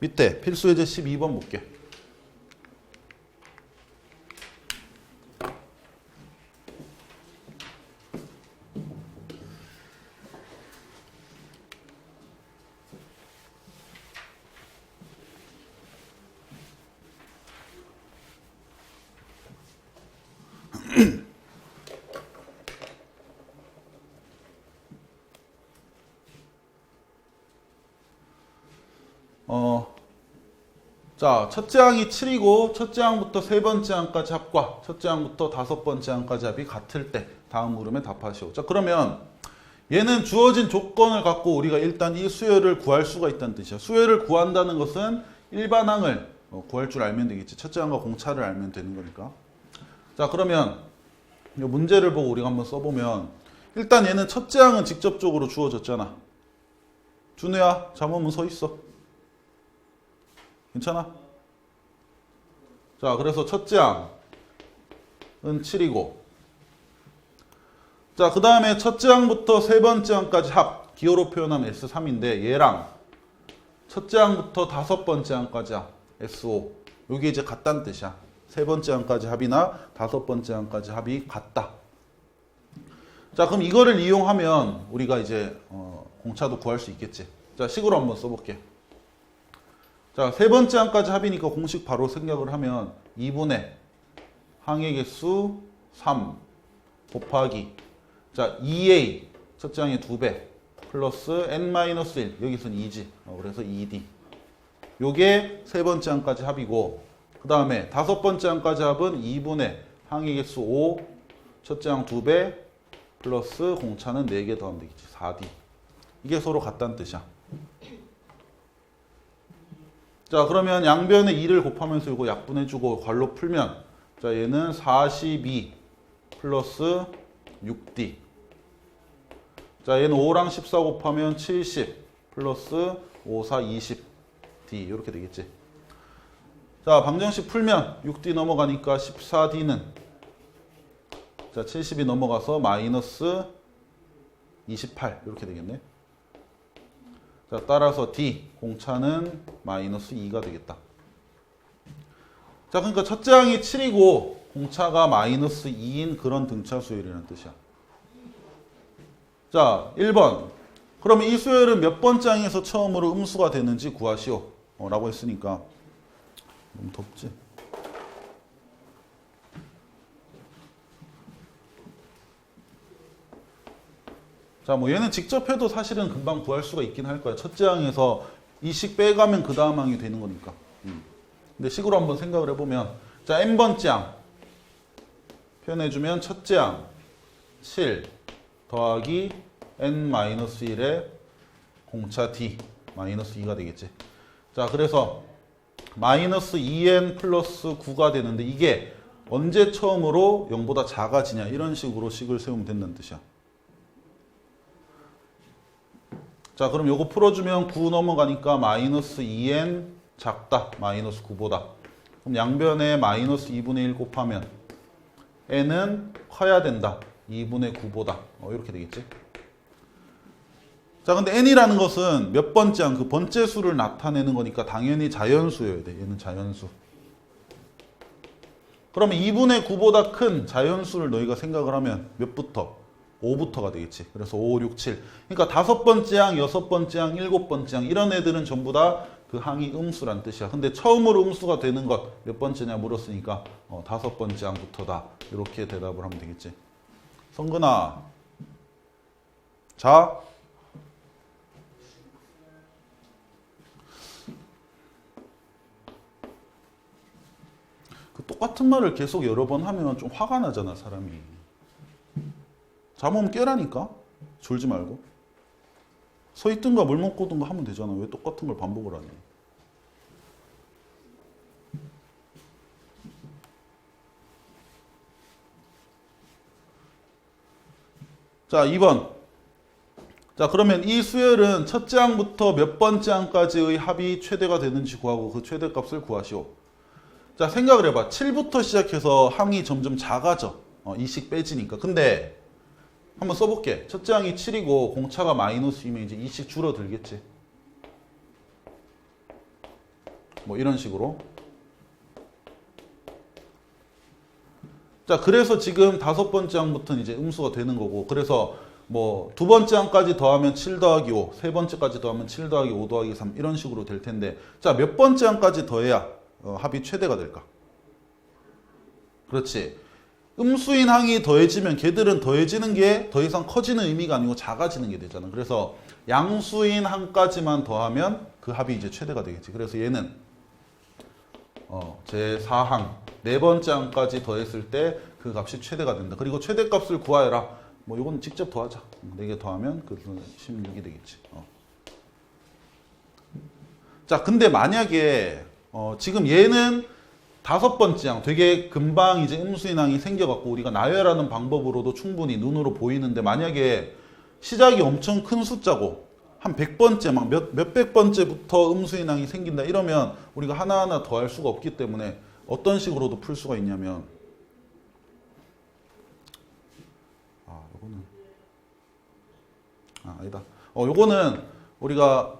밑에 필수예제 12번 볼게. 자, 첫째 항이 7이고 첫째 항부터 세 번째 항까지 합과 첫째 항부터 다섯 번째 항까지 합이 같을 때 다음 물음에 답하시오. 자, 그러면 얘는 주어진 조건을 갖고 우리가 일단 이 수열을 구할 수가 있다는 뜻이야. 수열을 구한다는 것은 일반 항을 구할 줄 알면 되겠지. 첫째 항과 공차를 알면 되는 거니까. 자, 그러면 이 문제를 보고 우리가 한번 써보면 일단 얘는 첫째 항은 직접적으로 주어졌잖아. 준우야, 잠오면 서 있어. 괜찮아? 자, 그래서 첫째 항은 7이고 자, 그 다음에 첫째 항부터 세 번째 항까지 합 기호로 표현하면 S3인데 얘랑 첫째 항부터 다섯 번째 항까지 합 S5 요게 이제 같다는 뜻이야. 세 번째 항까지 합이나 다섯 번째 항까지 합이 같다. 자, 그럼 이거를 이용하면 우리가 이제 공차도 구할 수 있겠지. 자, 식으로 한번 써볼게. 자, 세 번째 항까지 합이니까 공식 바로 생각을 하면 2분의 항의 개수 3 곱하기 자 2a 첫째 항의 2배 플러스 n-1 여기서는 2지. 그래서 2d 요게 세 번째 항까지 합이고 그 다음에 다섯 번째 항까지 합은 2분의 항의 개수 5 첫째 항 2배 플러스 공차는 4개 더하면 되겠지. 4d 이게 서로 같다는 뜻이야. 자, 그러면 양변에 2를 곱하면서 이거 약분해주고 괄호 풀면 자, 얘는 42 플러스 6d 자, 얘는 5랑 14 곱하면 70 플러스 5, 4, 20d 이렇게 되겠지. 자, 방정식 풀면 6d 넘어가니까 14d는 자, 70이 넘어가서 마이너스 28 이렇게 되겠네. 자, 따라서 D 공차는 마이너스 2가 되겠다. 자, 그러니까 첫째 항이 7이고 공차가 마이너스 2인 그런 등차 수열이라는 뜻이야. 자, 1번. 그러면 이 수열은 몇 번째 항에서 처음으로 음수가 되는지 구하시오. 라고 했으니까 너무 덥지? 자, 뭐 얘는 직접 해도 사실은 금방 구할 수가 있긴 할 거야. 첫째 항에서 이 식 빼가면 그 다음 항이 되는 거니까. 근데 식으로 한번 생각을 해보면 자, n번째 항 표현해주면 첫째 항 7 더하기 n-1의 공차 d 마이너스 2가 되겠지. 자, 그래서 마이너스 2n 플러스 9가 되는데 이게 언제 처음으로 0보다 작아지냐 이런 식으로 식을 세우면 된다는 뜻이야. 자, 그럼 요거 풀어주면 9 넘어가니까 마이너스 2n 작다. 마이너스 9보다. 그럼 양변에 마이너스 2분의 1 곱하면 n은 커야 된다. 2분의 9보다. 이렇게 되겠지. 자, 근데 n이라는 것은 몇 번째 항, 그 번째 수를 나타내는 거니까 당연히 자연수여야 돼. 얘는 자연수. 그러면 2분의 9보다 큰 자연수를 너희가 생각을 하면 몇부터? 5부터가 되겠지. 그래서 5, 6, 7. 그러니까 다섯 번째 항, 여섯 번째 항, 일곱 번째 항 이런 애들은 전부 다 그 항이 음수란 뜻이야. 근데 처음으로 음수가 되는 것 몇 번째냐 물었으니까 다섯 번째 항부터다. 이렇게 대답을 하면 되겠지. 성근아. 자. 그 똑같은 말을 계속 여러 번 하면 좀 화가 나잖아, 사람이. 잠 오면 깨라니까. 졸지 말고. 서 있든가 물 먹고 든가 하면 되잖아. 왜 똑같은 걸 반복을 하니? 자, 2번. 자, 그러면 이 수열은 첫째 항부터 몇 번째 항까지의 합이 최대가 되는지 구하고 그 최대값을 구하시오. 자, 생각을 해봐. 7부터 시작해서 항이 점점 작아져. 2씩 빼지니까. 근데 한번 써볼게. 첫째 항이 7이고 공차가 마이너스이면 이제 2씩 줄어들겠지. 뭐 이런 식으로. 자, 그래서 지금 다섯 번째 항부터는 이제 음수가 되는 거고, 그래서 뭐 두 번째 항까지 더하면 7 더하기 5, 세 번째까지 더하면 7 더하기 5 더하기 3 이런 식으로 될 텐데, 자, 몇 번째 항까지 더해야 합이 최대가 될까? 그렇지. 음수인 항이 더해지면 걔들은 더해지는 게 더 이상 커지는 의미가 아니고 작아지는 게 되잖아. 그래서 양수인 항까지만 더하면 그 합이 이제 최대가 되겠지. 그래서 얘는 제4항 네 번째 항까지 더했을 때 그 값이 최대가 된다. 그리고 최대값을 구하여라. 뭐 이건 직접 더하자. 4개 더하면 그 16이 되겠지. 자, 근데 만약에 지금 얘는 다섯 번째 항 되게 금방 이제 음수인 항이 생겨갖고 우리가 나열하는 방법으로도 충분히 눈으로 보이는데, 만약에 시작이 엄청 큰 숫자고 한 100번째 막 몇백 번째부터 음수인 항이 생긴다 이러면 우리가 하나하나 더할 수가 없기 때문에 어떤 식으로도 풀 수가 있냐면, 아니다. 요거는 우리가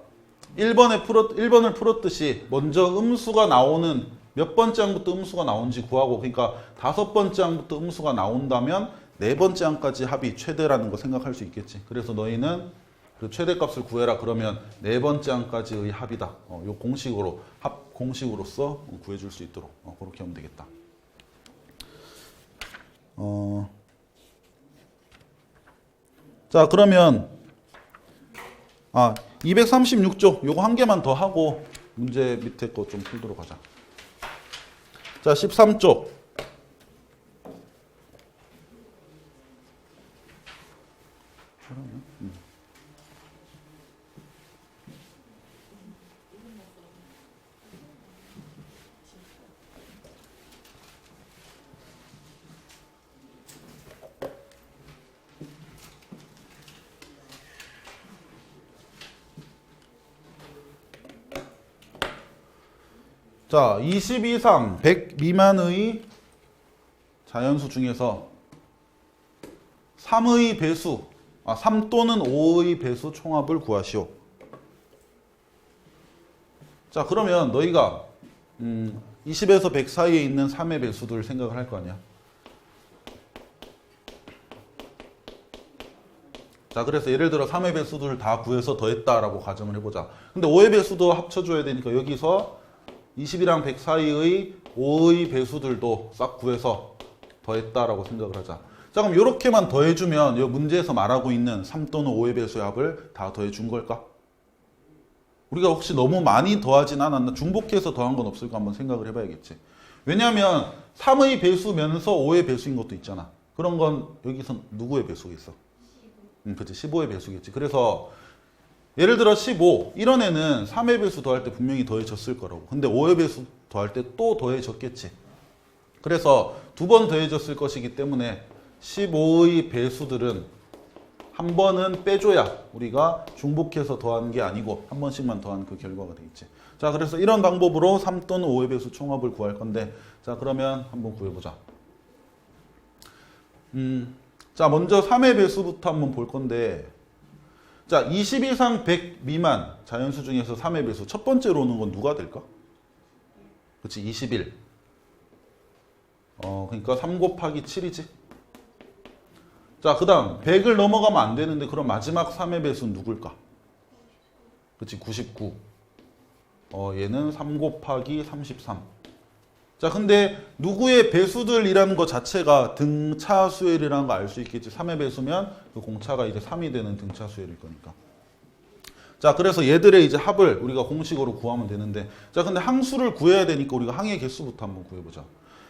1번을 풀었듯이 먼저 음수가 나오는 몇 번째 항부터 음수가 나온지 구하고, 그러니까 다섯 번째 항부터 음수가 나온다면 네 번째 항까지 합이 최대라는 거 생각할 수 있겠지. 그래서 너희는 그 최대값을 구해라 그러면 네 번째 항까지의 합이다. 요 공식으로 합 공식으로서 구해줄 수 있도록 그렇게 하면 되겠다. 그러면 236쪽 요거 한 개만 더 하고 문제 밑에 거 좀 풀도록 하자. 자, 13쪽. 자, 20 이상 100 미만의 자연수 중에서 3의 배수, 3 또는 5의 배수 총합을 구하시오. 자, 그러면 너희가 20에서 100 사이에 있는 3의 배수들 생각을 할 거 아니야. 자, 그래서 예를 들어 3의 배수들을 다 구해서 더했다라고 가정을 해보자. 근데 5의 배수도 합쳐줘야 되니까 여기서 20이랑 100 사이의 5의 배수들도 싹 구해서 더했다라고 생각을 하자. 자, 그럼 이렇게만 더해주면 이 문제에서 말하고 있는 3 또는 5의 배수의 합을 다 더해준 걸까? 우리가 혹시 너무 많이 더하진 않았나? 중복해서 더한 건 없을까? 한번 생각을 해봐야겠지. 왜냐하면 3의 배수면서 5의 배수인 것도 있잖아. 그런 건 여기서 누구의 배수겠어? 그치, 15의 배수겠지. 그래서 예를 들어 15 이런 애는 3의 배수 더할 때 분명히 더해졌을 거라고. 근데 5의 배수 더할 때 또 더해졌겠지. 그래서 두 번 더해졌을 것이기 때문에 15의 배수들은 한 번은 빼줘야 우리가 중복해서 더한 게 아니고 한 번씩만 더한 그 결과가 되겠지. 자, 그래서 이런 방법으로 3 또는 5의 배수 총합을 구할 건데, 자, 그러면 한번 구해보자. 자, 먼저 3의 배수부터 한번 볼 건데, 자, 20 이상 100 미만 자연수 중에서 3의 배수 첫 번째로 오는 건 누가 될까? 그렇지, 21. 그러니까 3 곱하기 7이지. 자, 그 다음 100을 넘어가면 안 되는데 그럼 마지막 3의 배수는 누굴까? 그렇지, 99. 얘는 3 곱하기 33. 자, 근데 누구의 배수들이라는 것 자체가 등차 수열이라는 거 알 수 있겠지. 3의 배수면 그 공차가 이제 3이 되는 등차 수열일 거니까. 자, 그래서 얘들의 이제 합을 우리가 공식으로 구하면 되는데, 자, 근데 항수를 구해야 되니까 우리가 항의 개수부터 한번 구해보자.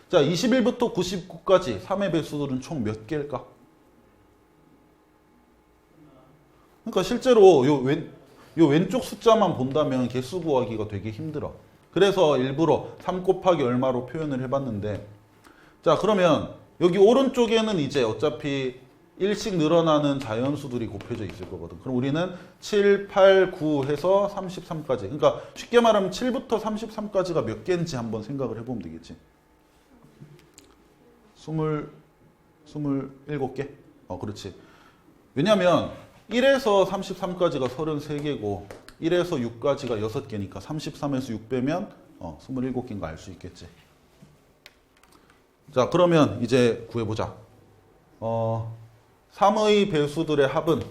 자, 21부터 99까지 3의 배수들은 총 몇 개일까? 그러니까 실제로 요 왼쪽 숫자만 본다면 개수 구하기가 되게 힘들어. 그래서 일부러 3 곱하기 얼마로 표현을 해봤는데, 자, 그러면 여기 오른쪽에는 이제 어차피 1씩 늘어나는 자연수들이 곱해져 있을 거거든. 그럼 우리는 7, 8, 9 해서 33까지. 그러니까 쉽게 말하면 7부터 33까지가 몇 개인지 한번 생각을 해보면 되겠지. 27개? 그렇지. 왜냐면 1에서 33까지가 33개고 1에서 6까지가 6개니까 33에서 6 빼면 27개인 거 알 수 있겠지. 자, 그러면 이제 구해보자. 3의 배수들의 합은,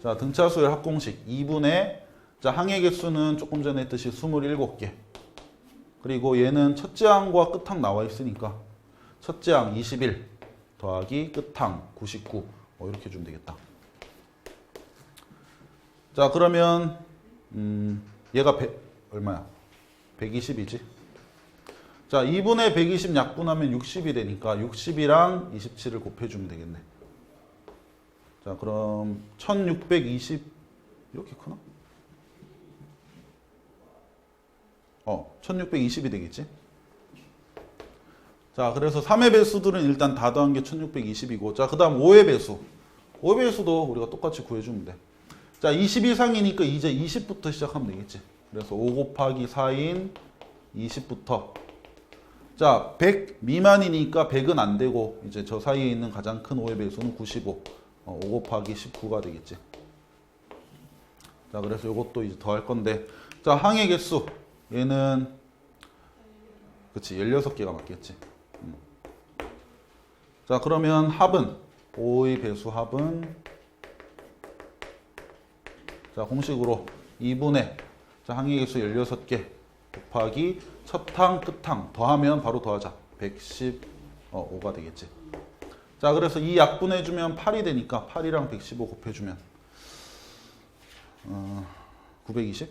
자, 등차수열 합공식 2분의, 자, 항의 개수는 조금 전에 했듯이 27개. 그리고 얘는 첫째 항과 끝항 나와 있으니까 첫째 항 21 더하기 끝항 99. 이렇게 주면 되겠다. 자, 그러면 얘가 얼마야? 120이지. 자, 2분의 120 약분하면 60이 되니까 60이랑 27을 곱해주면 되겠네. 자, 그럼 1620 이렇게 크나? 1620이 되겠지. 자, 그래서 3의 배수들은 일단 다 더한 게 1620이고, 자, 그 다음 5의 배수. 5의 배수도 우리가 똑같이 구해주면 돼. 자, 20 이상이니까 이제 20부터 시작하면 되겠지. 그래서 5 곱하기 4인 20부터. 자, 100 미만이니까 100은 안 되고, 이제 저 사이에 있는 가장 큰 5의 배수는 95. 5 곱하기 19가 되겠지. 자, 그래서 이것도 이제 더 할 건데, 자, 항의 개수. 얘는, 그치, 16개가 맞겠지. 자, 그러면 합은, 5의 배수 합은, 자, 공식으로 2분의, 자, 항의 개수 16개 곱하기 첫항, 끝항 더하면 바로 더하자. 115가 되겠지. 자, 그래서 이 약분해주면 8이 되니까 8이랑 115 곱해주면 920?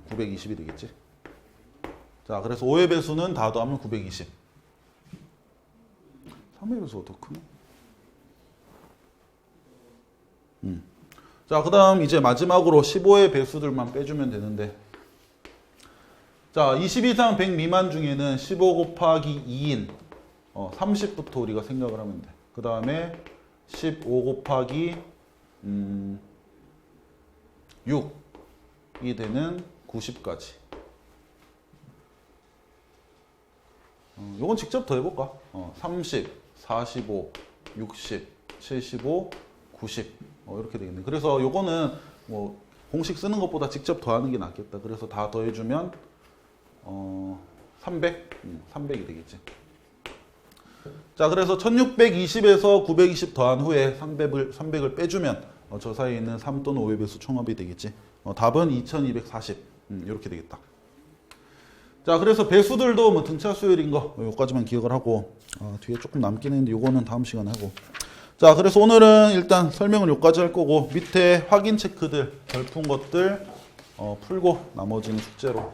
920이 되겠지. 자, 그래서 5의 배수는 다 더하면 920. 3의 배수가 더 크네. 자, 그 다음 이제 마지막으로 15의 배수들만 빼주면 되는데, 자, 20 이상 100 미만 중에는 15 곱하기 2인 30부터 우리가 생각을 하면 돼. 그 다음에 15 곱하기 6이 되는 90까지. 요건 직접 더 해볼까? 30, 45, 60, 75, 90 이렇게 되겠네. 그래서 요거는 뭐 공식 쓰는 것보다 직접 더하는 게 낫겠다. 그래서 다 더해주면 300? 300이 되겠지. 자, 그래서 1620에서 920 더한 후에 300을 빼주면 저 사이에 있는 3 또는 5의 배수 총합이 되겠지. 답은 2240 이렇게 되겠다. 자, 그래서 배수들도 뭐 등차 수열인 거 요까지만 기억을 하고, 뒤에 조금 남긴 했는데 요거는 다음 시간에 하고. 자, 그래서 오늘은 일단 설명을 요까지 할 거고, 밑에 확인 체크들 덜 푼 것들 풀고 나머지는 숙제로